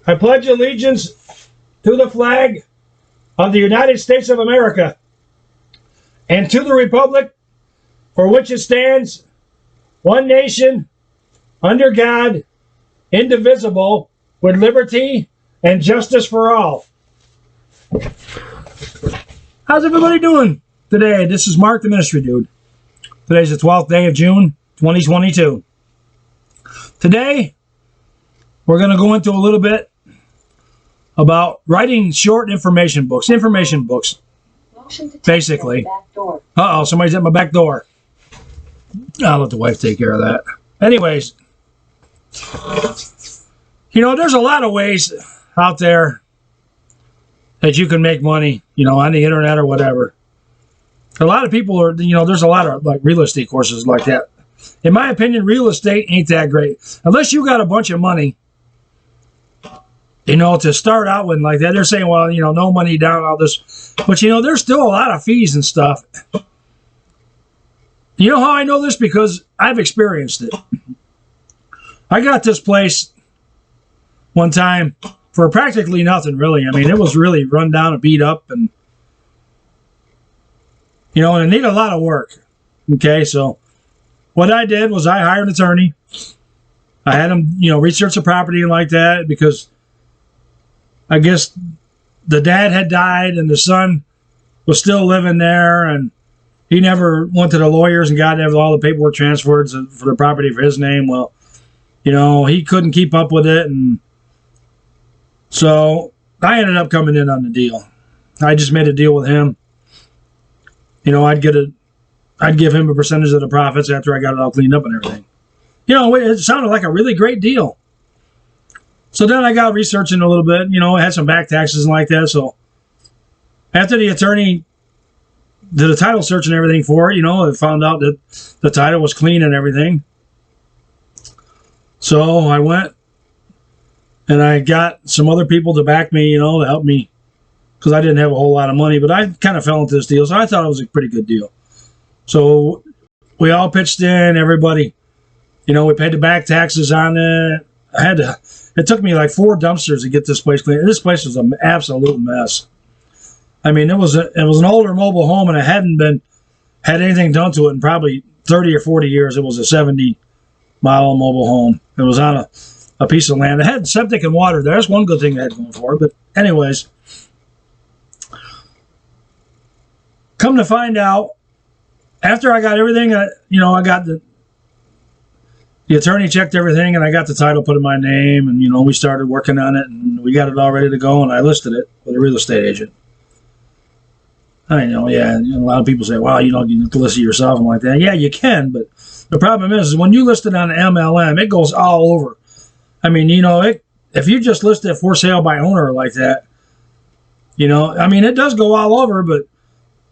I pledge allegiance to the flag of the United States of America and to the republic for which it stands, one nation, under God, indivisible, with liberty and justice for all. How's everybody doing today? This is Mark the Ministry Dude. Today's the 12th day of June, 2022. Today, we're going to go into a little bit about writing short information books. Basically. Uh-oh, somebody's at my back door. I'll let the wife take care of that. Anyways, there's a lot of ways out there that you can make money, on the internet or whatever. A lot of people are, there's a lot of like real estate courses like that. In my opinion, real estate ain't that great. Unless you got a bunch of money, to start out with like that. They're saying, well, no money down, all this. But, there's still a lot of fees and stuff. You know how I know this? Because I've experienced it. I got this place one time for practically nothing, really. I mean, it was really run down and beat up. And, and it needed a lot of work. Okay, so what I did was I hired an attorney. I had him, research the property and like that because I guess the dad had died and the son was still living there, and he never went to the lawyers and got all the paperwork transferred for the property for his name. Well, he couldn't keep up with it, and so I ended up coming in on the deal. I just made a deal with him. I'd give him a percentage of the profits after I got it all cleaned up and everything. It sounded like a really great deal. So then I got researching a little bit, I had some back taxes and like that. So after the attorney did a title search and everything for it, I found out that the title was clean and everything. So I went and I got some other people to back me, to help me because I didn't have a whole lot of money, but I kind of fell into this deal. So I thought it was a pretty good deal. So we all pitched in, everybody, we paid the back taxes on it. It took me like 4 dumpsters to get this place clean. This place was an absolute mess. I mean, it was an older mobile home, and it hadn't had anything done to it in probably 30 or 40 years. It was a 70-mile mobile home. It was on a piece of land. It had septic and water there. That's one good thing it had going for it. But anyways, come to find out, after I got everything, I got the attorney checked everything, and I got the title put in my name, and, we started working on it, and we got it all ready to go, and I listed it with a real estate agent. I know, yeah, a lot of people say, well, you have to list it yourself and like that. Yeah, you can, but the problem is when you list it on MLM, it goes all over. I mean, if you just list it for sale by owner like that, it does go all over, but,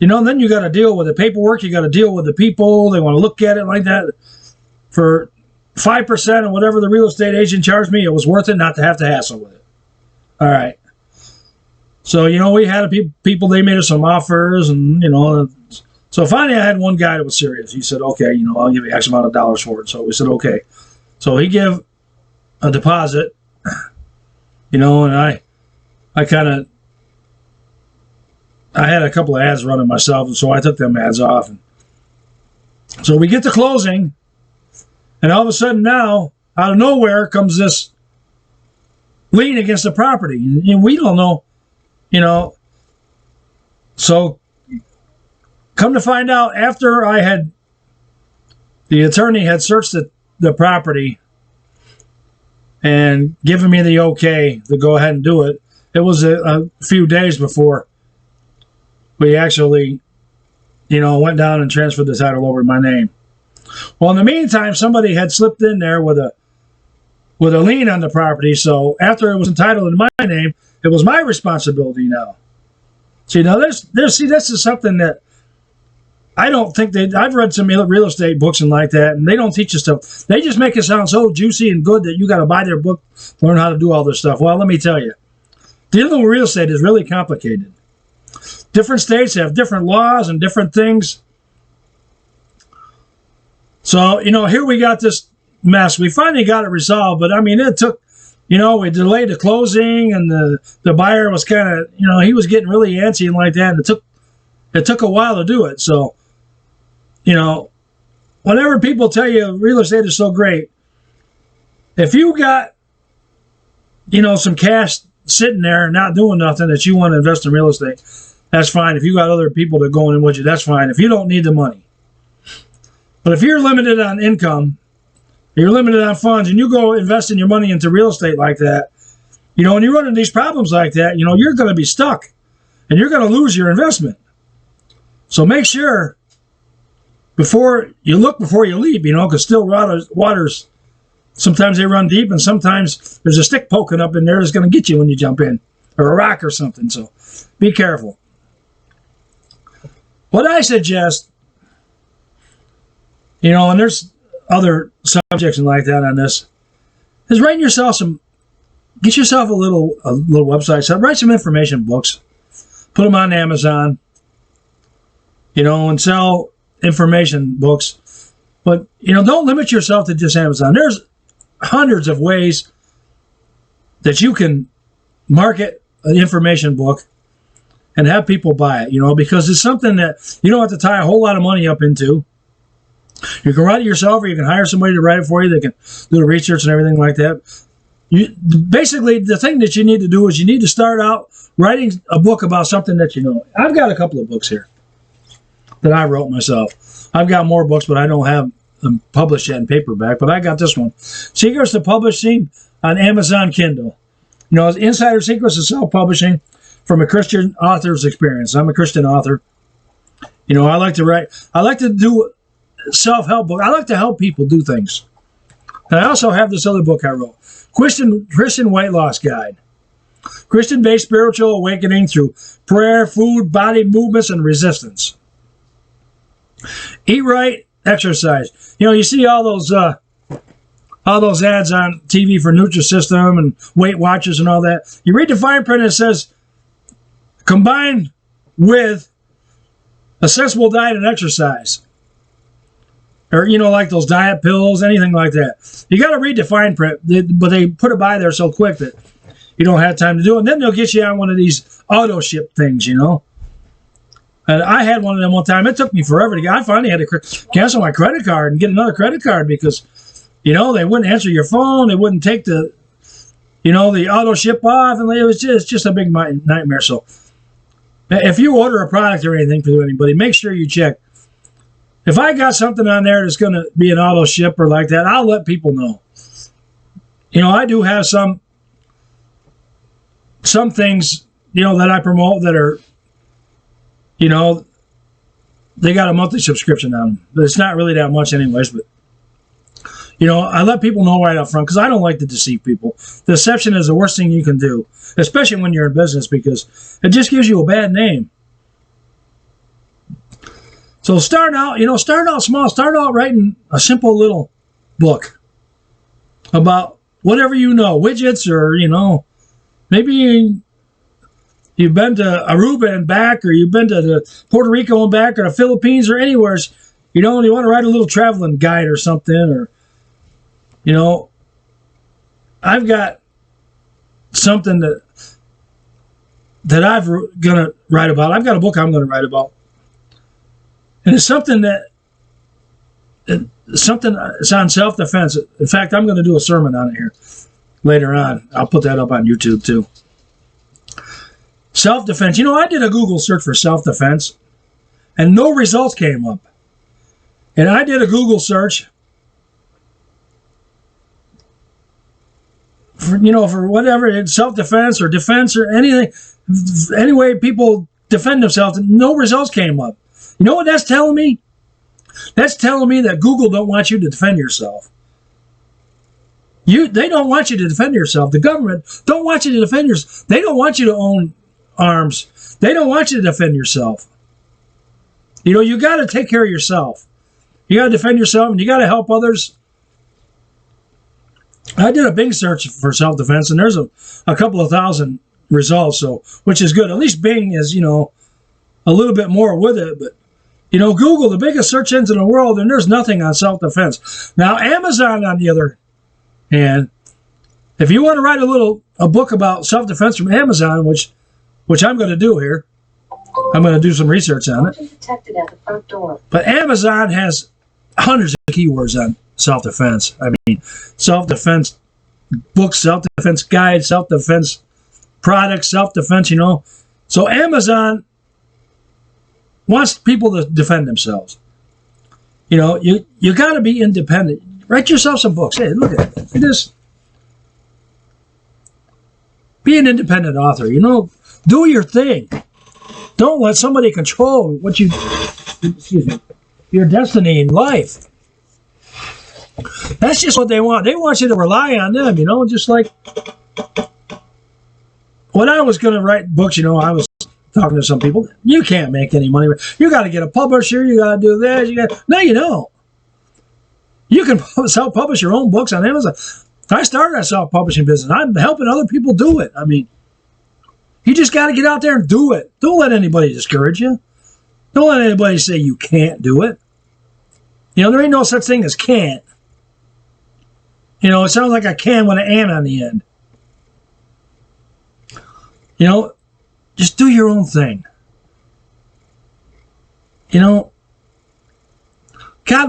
then you got to deal with the paperwork, you got to deal with the people, they want to look at it like that. For 5% of whatever the real estate agent charged me, it was worth it not to have to hassle with it. All right. So, we had people, they made us some offers, and, so finally I had one guy that was serious. He said, okay, I'll give you X amount of dollars for it. So we said, okay. So he gave a deposit, and I had a couple of ads running myself, and so I took them ads off. And so we get to closing, and all of a sudden now, out of nowhere, comes this lien against the property. And we don't know, So come to find out, after the attorney had searched the property and given me the okay to go ahead and do it, it was a few days before we actually, went down and transferred the title over to my name. Well, in the meantime, somebody had slipped in there with a lien on the property. So after it was entitled in my name, it was my responsibility now. See, now this is something that I don't think I've read some real estate books and like that, and they don't teach you stuff. They just make it sound so juicy and good that you got to buy their book to learn how to do all this stuff. Well, let me tell you, dealing with real estate is really complicated. Different states have different laws and different things. So, here we got this mess. We finally got it resolved, but I mean, it took we delayed the closing, and the buyer was kind of, he was getting really antsy and like that, and it took a while to do it. So, whenever people tell you real estate is so great, if you got, some cash sitting there and not doing nothing that you want to invest in real estate, that's fine. If you got other people that go in with you, that's fine. If you don't need the money. But if you're limited on income, you're limited on funds, and you go investing your money into real estate like that, and you run into these problems like that, you're going to be stuck, and you're going to lose your investment. So make sure before you leap, because still waters, sometimes they run deep, and sometimes there's a stick poking up in there that's going to get you when you jump in, or a rock or something. So be careful. What I suggest, and there's other subjects and like that on this, is get yourself a little website, so write some information books, put them on Amazon, and sell information books. But, don't limit yourself to just Amazon. There's hundreds of ways that you can market an information book and have people buy it, because it's something that you don't have to tie a whole lot of money up into. You can write it yourself, or you can hire somebody to write it for you. They can do the research and everything like that. Basically, the thing that you need to do is you need to start out writing a book about something that you know. I've got a couple of books here that I wrote myself. I've got more books, but I don't have them published yet in paperback. But I got this one, Secrets to Publishing, on Amazon Kindle. Insider Secrets of Self-Publishing from a Christian author's experience. I'm a Christian author. I like to write. I like to do self-help book. I like to help people do things. And I also have this other book I wrote, Christian Weight Loss Guide. Christian-based spiritual awakening through prayer, food, body movements, and resistance. Eat right, exercise. You see all those ads on TV for Nutrisystem and Weight Watchers and all that. You read the fine print, and it says, combined with a sensible diet and exercise. Or, like those diet pills, anything like that. You got to read the fine print, but they put it by there so quick that you don't have time to do it. And then they'll get you on one of these auto ship things, And I had one of them one time. It took me forever to get. I finally had to cancel my credit card and get another credit card because, they wouldn't answer your phone. They wouldn't take the auto ship off. And it was just a big nightmare. So if you order a product or anything for anybody, make sure you check. If I got something on there that's going to be an auto ship or like that, I'll let people know. I do have some things, that I promote that are, they got a monthly subscription on them. But it's not really that much anyways. But, I let people know right up front because I don't like to deceive people. Deception is the worst thing you can do, especially when you're in business, because it just gives you a bad name. So start out small. Start out writing a simple little book about whatever widgets, or maybe you've been to Aruba and back, or you've been to Puerto Rico and back, or the Philippines, or anywhere. You want to write a little traveling guide or something, or I've got something that I'm gonna write about. I've got a book I'm going to write about. And it's something it's on self-defense. In fact, I'm going to do a sermon on it here later on. I'll put that up on YouTube too. Self-defense. I did a Google search for self-defense, and no results came up. And I did a Google search for whatever, self-defense or defense or anything, any way people defend themselves, and no results came up. You know what that's telling me? That's telling me that Google don't want you to defend yourself. They don't want you to defend yourself. The government don't want you to defend yourself. They don't want you to own arms. They don't want you to defend yourself. You got to take care of yourself. You got to defend yourself, and you got to help others. I did a Bing search for self-defense, and there's a couple of thousand results, which is good. At least Bing is, a little bit more with it, but Google, the biggest search engine in the world, and there's nothing on self-defense. Now, Amazon, on the other hand, If you want to write a book about self-defense from Amazon, which I'm going to do here, I'm going to do some research on it. Detected at the front door. But Amazon has hundreds of keywords on self-defense. I mean, self-defense books, self-defense guides, self-defense products, self-defense, So Amazon wants people to defend themselves. You got to be independent. Write yourself some books. Hey, look at this. Be an independent author. Do your thing. Don't let somebody control your destiny in life. That's just what they want. They want you to rely on them, just like when I was going to write books, I was talking to some people. You can't make any money. You got to get a publisher. You got to do this. No, you don't. You can self-publish your own books on Amazon. I started a self-publishing business. I'm helping other people do it. I mean, you just got to get out there and do it. Don't let anybody discourage you. Don't let anybody say you can't do it. There ain't no such thing as can't. It sounds like I can with an "and" on the end. Just do your own thing. God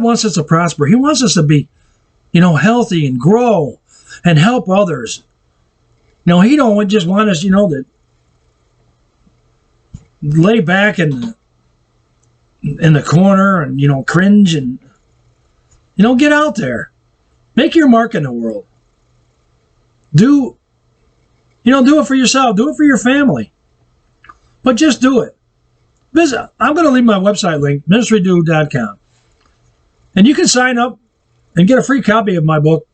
wants us to prosper. He wants us to be, healthy and grow and help others. He don't just want us, to lay back in the corner and, cringe and, get out there. Make your mark in the world. Do it for yourself. Do it for your family. But just do it. I'm going to leave my website link, ministrydude.com. And you can sign up and get a free copy of my book,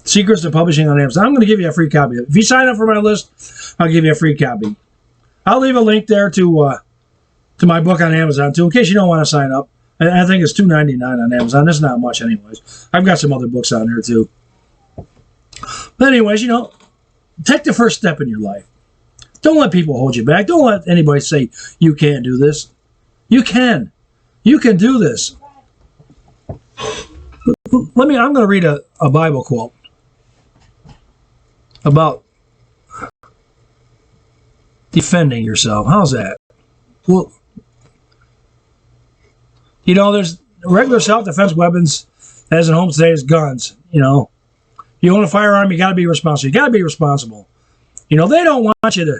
Secrets to Publishing on Amazon. I'm going to give you a free copy. If you sign up for my list, I'll give you a free copy. I'll leave a link there to my book on Amazon, too, in case you don't want to sign up. I think it's $2.99 on Amazon. That's not much anyways. I've got some other books on there, too. But anyways, take the first step in your life. Don't let people hold you back. Don't let anybody say you can't do this. You can. You can do this. I'm going to read a Bible quote about defending yourself. How's that? Well, there's regular self-defense weapons as in home today is guns. You own a firearm, you got to be responsible. You got to be responsible. They don't want you to.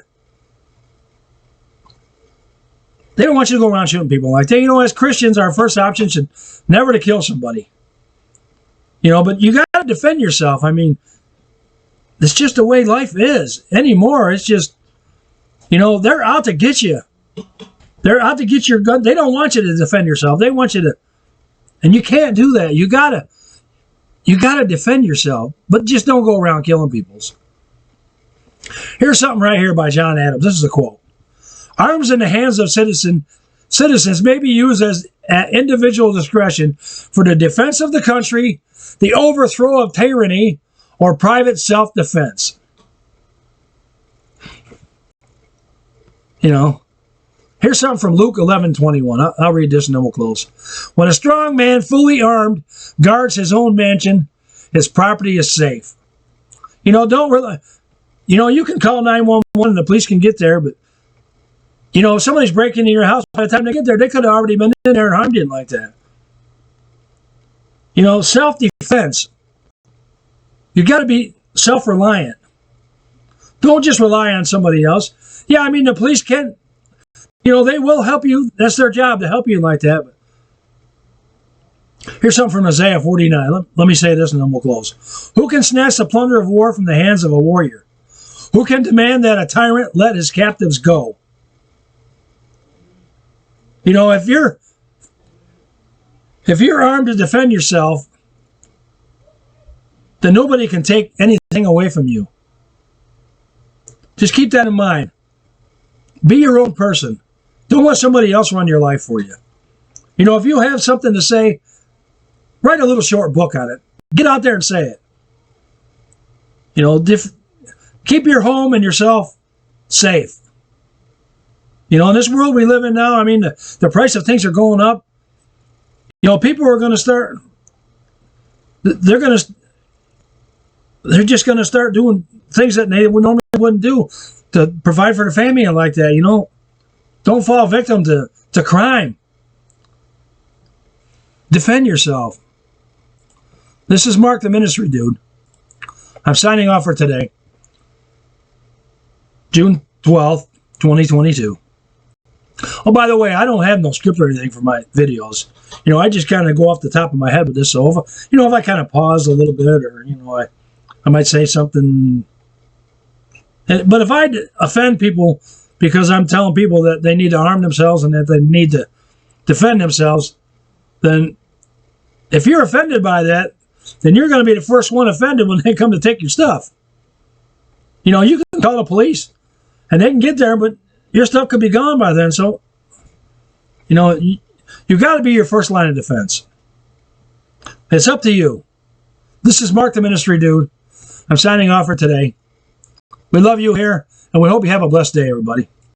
They don't want you to go around shooting people like that. As Christians, our first option should never to kill somebody. But you got to defend yourself. I mean, it's just the way life is anymore. It's just, they're out to get you. They're out to get your gun. They don't want you to defend yourself. They want you to, and you can't do that. You gotta defend yourself, but just don't go around killing people. Here's something right here by John Adams. This is a quote. Arms in the hands of citizens may be used at individual discretion for the defense of the country, the overthrow of tyranny, or private self-defense. Here's something from Luke 11:21. I'll read this and then we'll close. When a strong man, fully armed, guards his own mansion, his property is safe. Don't rely. You can call 911 and the police can get there, but if somebody's breaking into your house, by the time they get there, they could have already been in there and harmed you like that. Self-defense. You got to be self-reliant. Don't just rely on somebody else. Yeah, I mean, the police can, they will help you. That's their job to help you like that. But here's something from Isaiah 49. Let me say this and then we'll close. Who can snatch the plunder of war from the hands of a warrior? Who can demand that a tyrant let his captives go? If you're armed to defend yourself, then nobody can take anything away from you. Just keep that in mind. Be your own person. Don't let somebody else run your life for you. If you have something to say, write a little short book on it. Get out there and say it. Keep your home and yourself safe. In this world we live in now, I mean, the price of things are going up. People are going to start, they're going to, they're just going to start doing things that they would normally wouldn't do to provide for the family and like that. Don't fall victim to crime. Defend yourself. This is Mark the Ministry Dude. I'm signing off for today, June 12th, 2022. Oh, by the way, I don't have no script or anything for my videos. I just kind of go off the top of my head with this. So, if I kind of pause a little bit or, I might say something. But if I offend people because I'm telling people that they need to arm themselves and that they need to defend themselves, then if you're offended by that, then you're going to be the first one offended when they come to take your stuff. You can call the police and they can get there, but your stuff could be gone by then. So, you got to be your first line of defense. It's up to you. This is Mark the Ministry Dude. I'm signing off for today. We love you here, and we hope you have a blessed day, everybody.